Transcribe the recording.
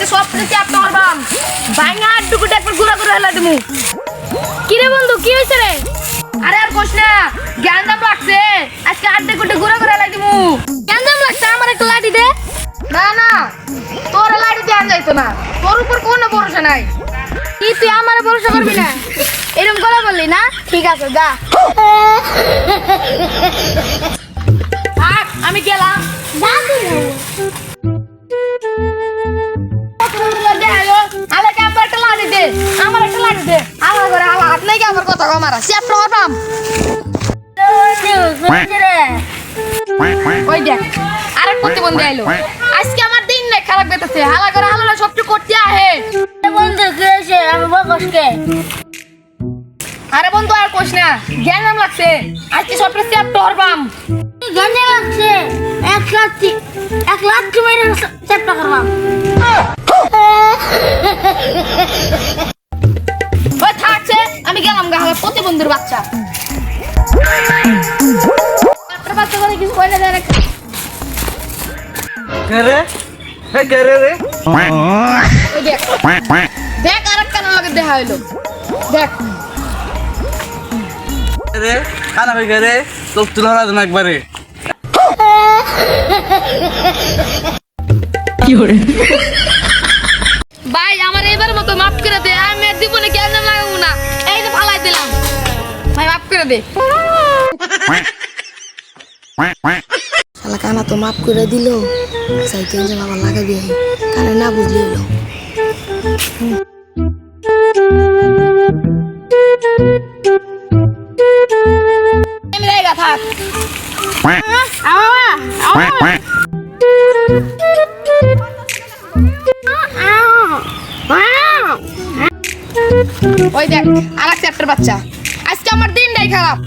আজকে সব কিছু আপনি করবাম ভাঙা টুকুটা একবার গুঁড়া করে হেলা দিমু। কি রে বন্ধু কি হইছে রে? আরে আর কোশ না, জ্ঞানদাম লাগছে আজকে আড্ডে কুটে গুঁড়া করে হেলা দিমু। কেমন লাগছে? আমার একটা লাঠি দে। না না, তোর লাড়ি দেন যাইতো না, তোর উপর কোনো ভরসা নাই। কি তুই আমার ভরসা করবি না? এরকম করে বললি না? ঠিক আছে যা। থাক আমি গেলাম। আমাকে আমার একটা লাড়ি দে, আমার একটা লাড়ি দে। আমার ঘরে আমার হাত নাই কি আমার কথা কমারা চ্যাপ্টার করবাম। ওই দেখ আরেক প্রতিবন্ধী আইলো। আজকে আমার দিন নাই খারাপ বেতাছে, হালা করে হালা সবটুকু করতে আহে। বন্ধু কি হয়েছে? আমি বকসকে। আরে বন্ধু আর কোশ না, জ্ঞান লাগছে আজকে সবটা চ্যাপ্টার করবাম। গঞ্জে লাগছে। এক লাখ মেরে চেষ্টা করলাম। ওই থাকছে আমি গেলাম গা, হালা প্রতিবন্ধীর বাচ্চা। বাচ্চা বাচ্চা করে কিছু কইলে দেয় না। करे हे करे रे ওই দেখ দেখ আরেক কানা লাগে দেখা হইলো। দেখ रे खाना भाई करे तो तुला ना একবারে ভাই আমার এবার মতো মাফ করে দে, আমি আর জীবনে কেন লাগাবো না। এই যে ফালাই দিলাম ভাই, মাফ করে দে। শালা কানা তো মাফ করে দিল, সাইকেল যে বাবা লাগাবি কানে না বুঝলি হলো। আমি জায়গা থাক। ওই দেখ আরেক চ্যাপ্টার বাচ্চা, আজকে আমার দিনটাই খারাপ।